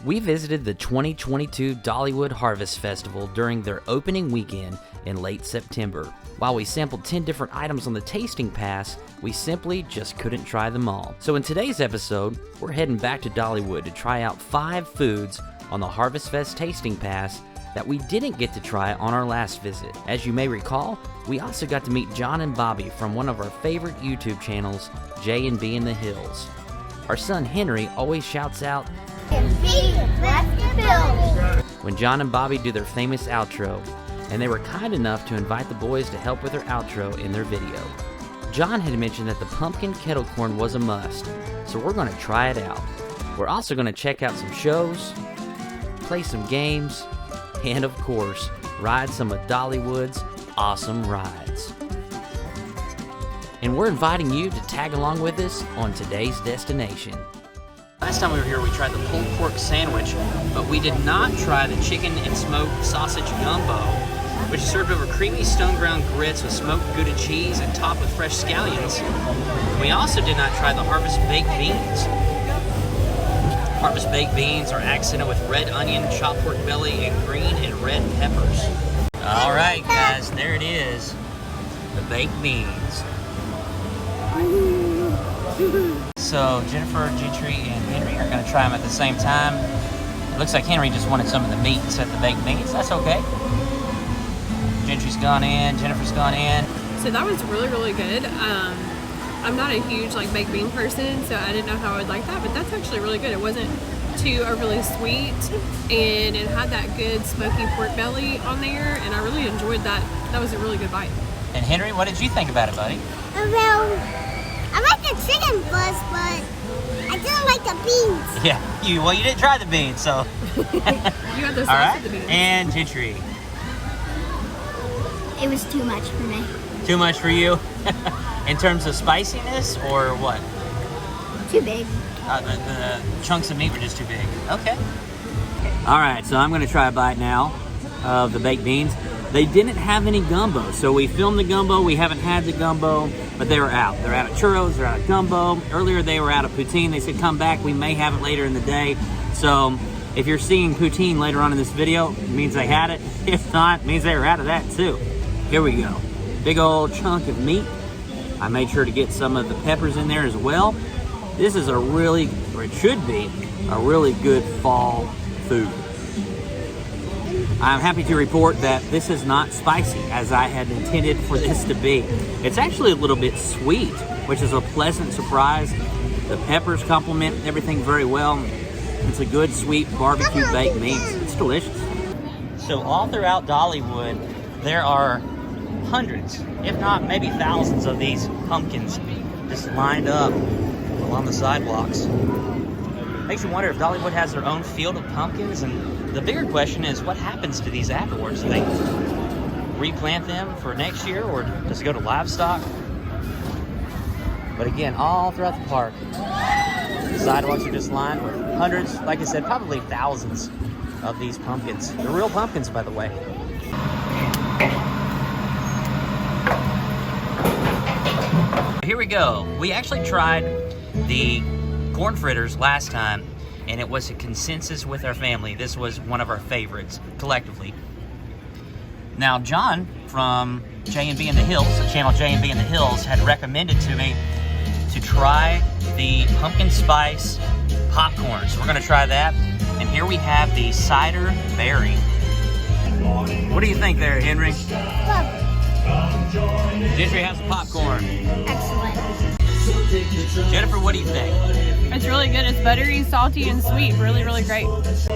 We visited the 2022 Dollywood Harvest Festival during their opening weekend in late September. While we sampled 10 different items on the tasting pass, we simply just couldn't try them all. So in today's episode, we're heading back to Dollywood to try out 5 foods on the Harvest Fest tasting pass that we didn't get to try on our last visit. As you may recall, we also got to meet John and Bobby from one of our favorite YouTube channels, J&B in the Hills. Our son Henry always shouts out, when John and Bobby do their famous outro, and they were kind enough to invite the boys to help with their outro in their video. John had mentioned that the pumpkin kettle corn was a must, so we're going to try it out. We're also going to check out some shows, play some games, and of course, ride some of Dollywood's awesome rides. And we're inviting you to tag along with us on today's destination. Last time we were here, we tried the pulled pork sandwich, but we did not try the chicken and smoked sausage gumbo, which is served over creamy stone ground grits with smoked Gouda cheese and topped with fresh scallions. We also did not try the Harvest baked beans. Harvest baked beans are accented with red onion, chopped pork belly, and green and red peppers. All right, guys, there it is, the baked beans. So Jennifer, Gentry, and Henry are going to try them at the same time. It looks like Henry just wanted some of the meat instead of the baked beans. That's okay. Gentry's gone in, Jennifer's gone in. So that was really, really good. I'm not a huge baked bean person, so I didn't know how I would like that, but that's actually really good. It wasn't too overly sweet, and it had that good smoky pork belly on there, and I really enjoyed that. That was a really good bite. And Henry, what did you think about it, buddy? Well, I like the chicken first, but I didn't like the beans. Yeah, you didn't try the beans, so. You had the sauce All right, with the beans. and Gentry. It was too much for me. Too much for you? In terms of spiciness, or what? Too big. The chunks of meat were just too big. Okay. All right, so I'm going to try a bite now of the baked beans. They didn't have any gumbo, so we filmed the gumbo. We haven't had the gumbo, but they were out. They're out of churros, they're out of gumbo. Earlier they were out of poutine. They said come back, we may have it later in the day. So if you're seeing poutine later on in this video, it means they had it. If not, it means they were out of that too. Here we go. Big old chunk of meat. I made sure to get some of the peppers in there as well. This is it should be, a really good fall food. I'm happy to report that this is not spicy as I had intended for this to be. It's actually a little bit sweet, which is a pleasant surprise. The peppers complement everything very well. It's a good sweet barbecue baked beans. It's delicious. So all throughout Dollywood, there are hundreds, if not maybe thousands of these pumpkins just lined up along the sidewalks. Makes you wonder if Dollywood has their own field of pumpkins, and the bigger question is what happens to these afterwards? Do they replant them for next year, or does it go to livestock? But again, all throughout the park, the sidewalks are just lined with hundreds, like I said, probably thousands of these pumpkins. They're real pumpkins, by the way. Here we go. We actually tried the corn fritters last time, and it was a consensus with our family. This was one of our favorites collectively. Now, John from J&B in the Hills, the channel J&B in the Hills, had recommended to me to try the pumpkin spice popcorn. So we're gonna try that. And here we have the cider berry. What do you think there, Henry? Gentry has the popcorn. Excellent. Jennifer, what do you think? It's really good. It's buttery, salty, and sweet. Really, really great.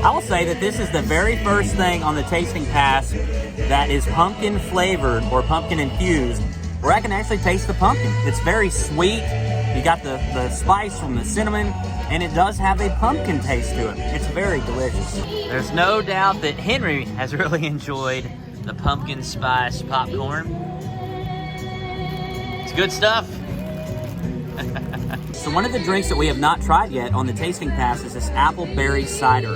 I will say that this is the very first thing on the tasting pass that is pumpkin flavored or pumpkin infused, where I can actually taste the pumpkin. It's very sweet. You got the spice from the cinnamon, and it does have a pumpkin taste to it. It's very delicious. There's no doubt that Henry has really enjoyed the pumpkin spice popcorn. It's good stuff. So one of the drinks that we have not tried yet on the tasting pass is this apple berry cider.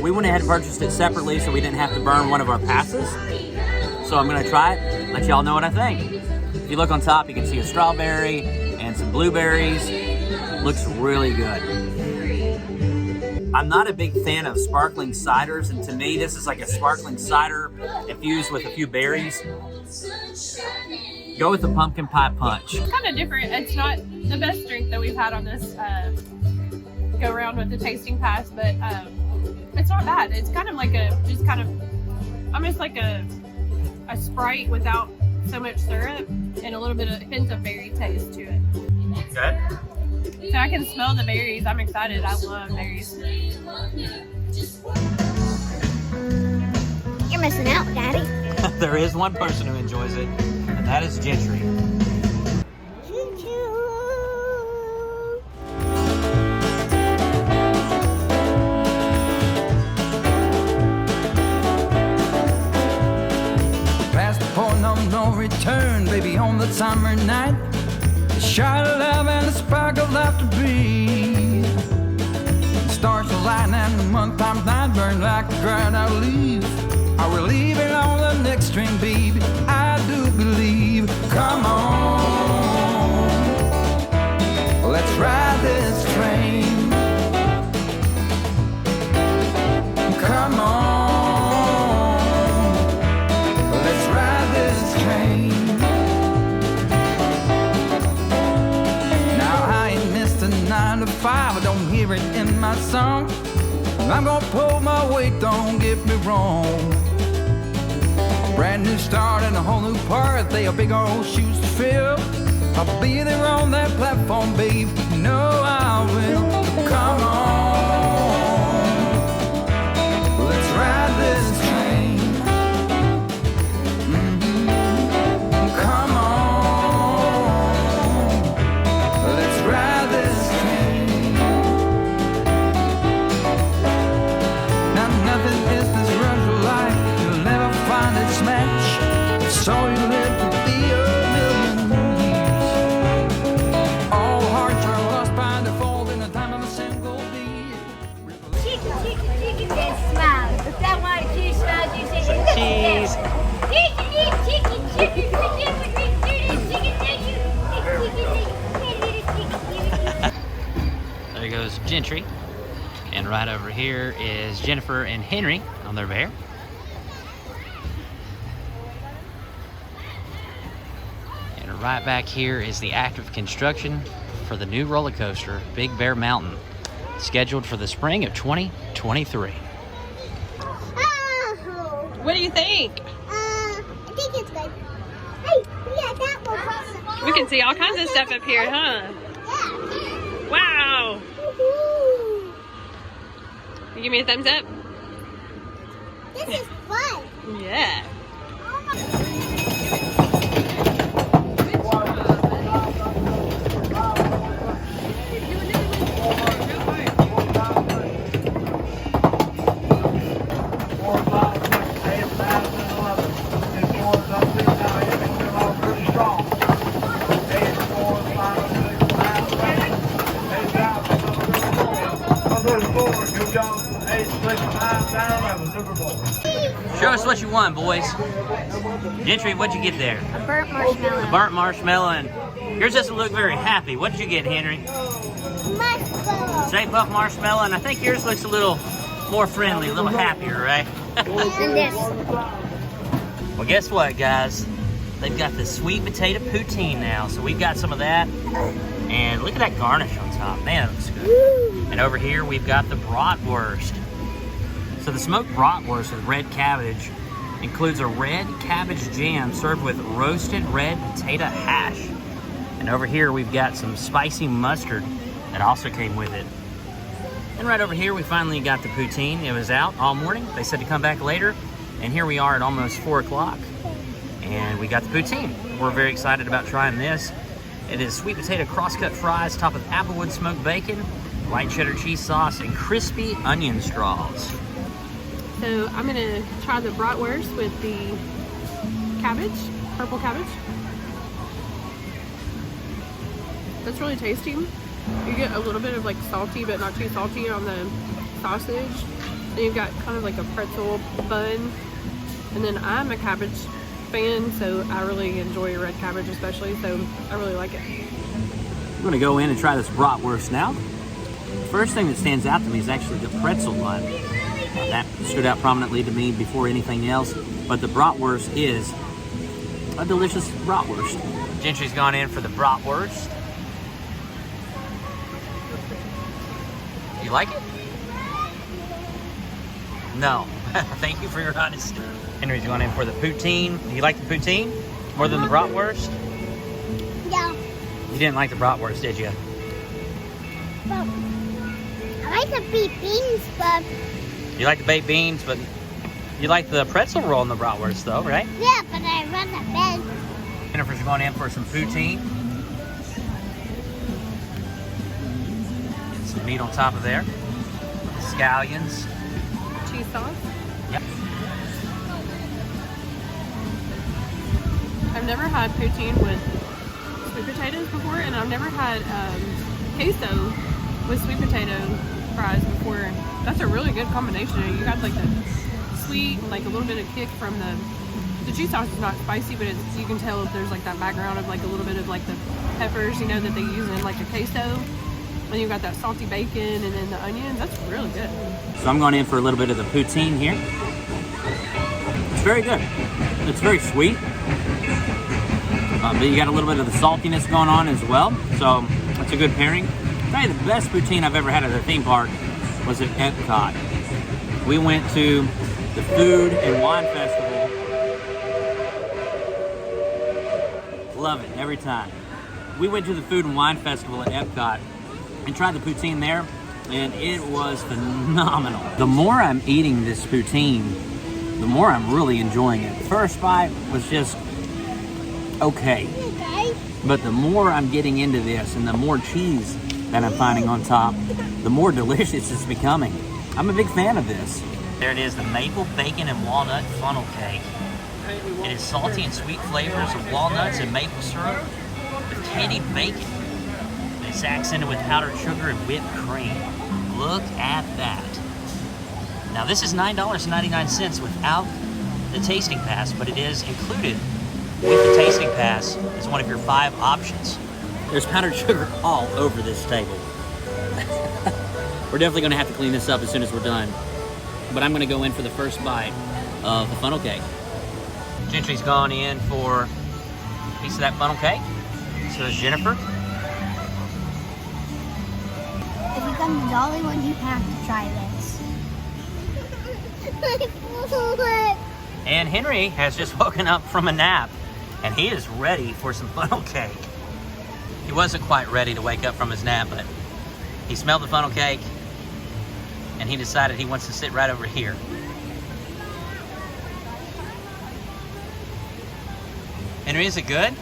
We went ahead and purchased it separately so we didn't have to burn one of our passes. So I'm gonna try it, let y'all know what I think. If you look on top, you can see a strawberry and some blueberries. Looks really good. I'm not a big fan of sparkling ciders, and to me, this is like a sparkling cider infused with a few berries. Go with the pumpkin pie punch. It's kind of different. It's not the best drink that we've had on this go around with the tasting pass, but it's not bad. It's kind of like almost like a Sprite without so much syrup and a little bit of hints of berry taste to it. Okay. So I can smell the berries. I'm excited. I love berries. You're missing out, Daddy. There is one person who enjoys it, and that is Gentry. Choo-choo. Past the point of no return, baby, on the summer night. The shot of love and the spark of laughter breathe. The stars align and the month times night burn like a dried out leaf. Are we leaving on the next string, baby? I do believe. Come on, let's ride this train. Come on, let's ride this train. Now I ain't missed a 9 to 5. I don't hear it in my song. I'm gonna pull my weight, don't get me wrong. Brand new start and a whole new part. They are big old shoes to fill. I'll be there on that platform, babe. You know I will. Come on, let's ride this train. Come on, let's ride this train. Now nothing is this rush of life. You'll never find its match. So you live to be a million years. All hearts are lost by default in the time of a single beat. Chicken, chicken, chicken, then smile. If that one cheese smiles, you say Cheese. chicken, chicken, chicken, chicken, There goes Gentry. And right over here is Jennifer and Henry on their bear. And right back here is the active construction for the new roller coaster, Big Bear Mountain, scheduled for the spring of 2023. Oh, What do you think? I think it's good. Hey, yeah, that one. We can see all kinds of stuff up here, huh? Yeah. Wow! Woohoo. You give me a thumbs up? This is fun. Yeah. Show us what you won, boys. Gentry, what'd you get there? A burnt marshmallow. Burnt marshmallow, and yours doesn't look very happy. What did you get, Henry? Marshmallow. Stay Puft Marshmallow, and I think yours looks a little more friendly, a little happier, right? And this. Well, guess what, guys? They've got the sweet potato poutine now, so we've got some of that. And look at that garnish on top. Man, it looks good. Woo. And over here, we've got the Bratwurst. So the smoked Bratwurst with red cabbage includes a red cabbage jam served with roasted red potato hash. And over here, we've got some spicy mustard that also came with it. And right over here, we finally got the poutine. It was out all morning. They said to come back later. And here we are at almost 4 o'clock. And we got the poutine. We're very excited about trying this. It is sweet potato cross-cut fries topped with applewood smoked bacon, white cheddar cheese sauce, and crispy onion straws. So I'm gonna try the bratwurst with the cabbage, purple cabbage. That's really tasty. You get a little bit of like salty, but not too salty on the sausage. And you've got kind of like a pretzel bun. And then I'm a cabbage fan, so I really enjoy red cabbage especially, so I really like it. I'm gonna go in and try this bratwurst now. first thing that stands out to me is actually the pretzel bun. That stood out prominently to me before anything else. But the bratwurst is a delicious bratwurst. Gentry's gone in for the bratwurst. You like it? No. Thank you for your honesty. Henry's gone in for the poutine. Do you like the poutine more than the bratwurst? Yeah. You didn't like the bratwurst, did you? Well, I like the baked beans, but... You like the baked beans, but you like the pretzel roll in the bratwurst, though, right? Yeah, but I run the bed. Jennifer's going in for some poutine. Get some meat on top of there. Scallions. Cheese sauce. Yep. I've never had poutine with sweet potatoes before, and I've never had queso with sweet potato fries before. That's a really good combination. You got like the sweet, like a little bit of kick from the cheese sauce is not spicy, but it's, you can tell if there's like that background of like a little bit of like the peppers, you know, that they use in like a queso. And you got that salty bacon and then the onions. That's really good. So I'm going in for a little bit of the poutine here. It's very good. It's very sweet. But you got a little bit of the saltiness going on as well. So that's a good pairing. I'll tell you, the best poutine I've ever had at a theme park was at Epcot. We went to the Food and Wine Festival. Love it every time. We went to the Food and Wine Festival at Epcot and tried the poutine there, and it was phenomenal. The more I'm eating this poutine, the more I'm really enjoying it. The first bite was just okay, but the more I'm getting into this and the more cheese that I'm finding on top, the more delicious it's becoming. I'm a big fan of this. There it is, the maple bacon and walnut funnel cake. It is salty and sweet flavors of walnuts and maple syrup with candied bacon. It's accented with powdered sugar and whipped cream. Look at that. Now this is $9.99 without the tasting pass, but it is included with the tasting pass as one of your 5 options. There's powdered sugar all over this table. We're definitely gonna have to clean this up as soon as we're done. But I'm gonna go in for the first bite of the funnel cake. Gentry's gone in for a piece of that funnel cake. So is Jennifer. If you come to Dollywood, you have to try this. And Henry has just woken up from a nap, and he is ready for some funnel cake. He wasn't quite ready to wake up from his nap, but he smelled the funnel cake, and he decided he wants to sit right over here. Henry, is it good?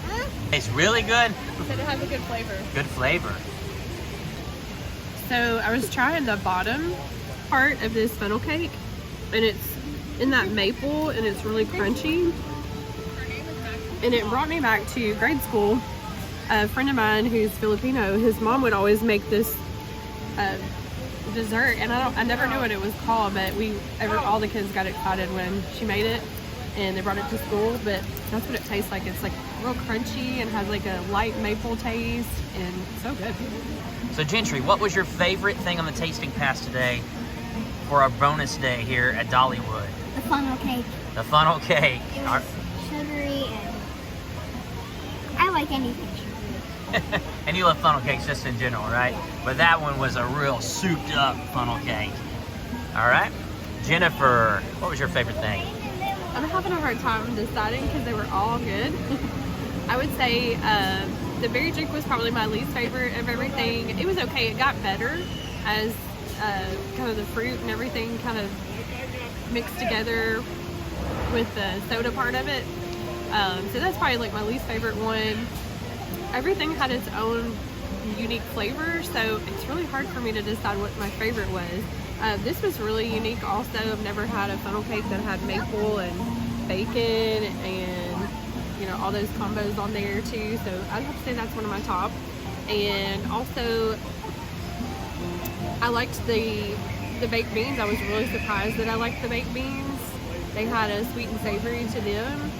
Huh? It's really good? Said it has a good flavor. Good flavor. So I was trying the bottom part of this funnel cake, and it's in that maple, and it's really crunchy. And it brought me back to grade school. A friend of mine who's Filipino, his mom would always make this dessert, and I never knew what it was called, but all the kids got excited when she made it, and they brought it to school. But that's what it tastes like. It's like real crunchy and has like a light maple taste, and so good. So Gentry, what was your favorite thing on the tasting pass today for our bonus day here at Dollywood? The funnel cake. The funnel cake. It was sugary, and I like anything sugary. And you love funnel cakes just in general, right? But that one was a real souped up funnel cake. All right. Jennifer, what was your favorite thing? I'm having a hard time deciding because they were all good. I would say the berry drink was probably my least favorite of everything. It was okay. It got better as kind of the fruit and everything kind of mixed together with the soda part of it. So that's probably like my least favorite one. Everything had its own unique flavor, so it's really hard for me to decide what my favorite was. This was really unique also. I've never had a funnel cake that had maple and bacon and, you know, all those combos on there too. So I'd have to say that's one of my top. And also, I liked the baked beans. I was really surprised that I liked the baked beans. They had a sweet and savory to them.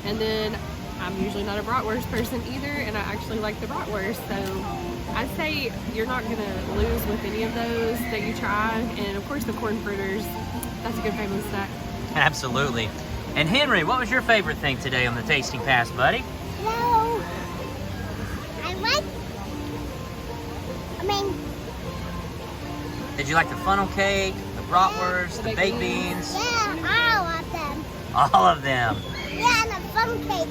And then I'm usually not a bratwurst person either, and I actually like the bratwurst, so I'd say you're not gonna lose with any of those that you try. And of course the corn fritters, that's a good family snack. Absolutely. And Henry, what was your favorite thing today on the tasting pass, buddy? No. Did you like the funnel cake, the bratwurst, the baked beans? Yeah, all of them. All of them. Yeah, and the fun cake.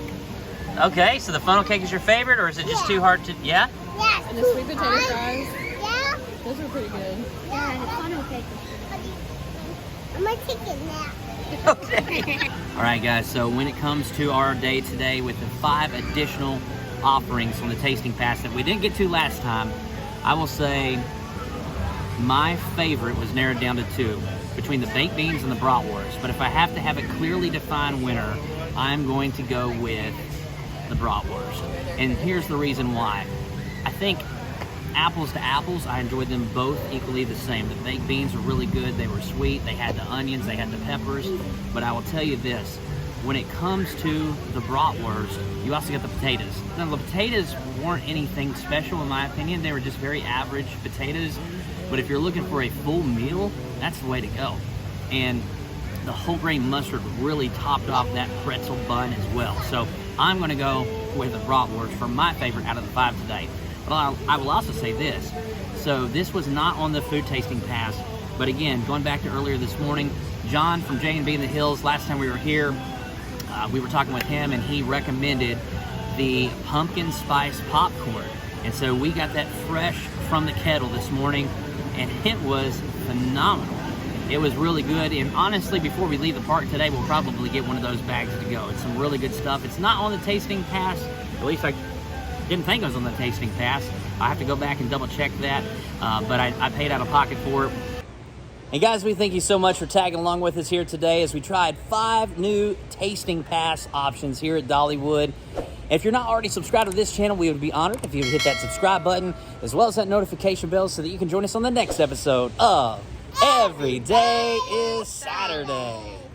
Okay, so the funnel cake is your favorite, or is it just too hard to, yeah? Yes. And the sweet potato fries, Yeah. those were pretty good. Yeah, and the funnel cake. I'm gonna take it now. Okay. All right, guys, so when it comes to our day today with the 5 additional offerings on the tasting pass that we didn't get to last time, I will say my favorite was narrowed down to 2, between the baked beans and the bratwurst. But if I have to have a clearly defined winner, I'm going to go with the bratwurst. And here's the reason why. I think apples to apples, I enjoyed them both equally the same. The baked beans were really good. They were sweet. They had the onions. They had the peppers. But I will tell you this. When it comes to the bratwurst, you also got the potatoes. Now, the potatoes weren't anything special in my opinion. They were just very average potatoes. But if you're looking for a full meal, that's the way to go. And the whole grain mustard really topped off that pretzel bun as well. So I'm going to go with the bratwurst for my favorite out of the 5 today. But I will also say this. So this was not on the food tasting pass. But again, going back to earlier this morning, John from J&B in the Hills, last time we were here, we were talking with him and he recommended the pumpkin spice popcorn. And so we got that fresh from the kettle this morning and it was phenomenal. It was really good, and honestly, before we leave the park today, we'll probably get one of those bags to go. It's some really good stuff. It's not on the tasting pass. At least I didn't think it was on the tasting pass. I have to go back and double check that, but I paid out of pocket for it. And guys, we thank you so much for tagging along with us here today as we tried 5 new tasting pass options here at Dollywood. If you're not already subscribed to this channel, we would be honored if you would hit that subscribe button as well as that notification bell so that you can join us on the next episode of Every Day is Saturday.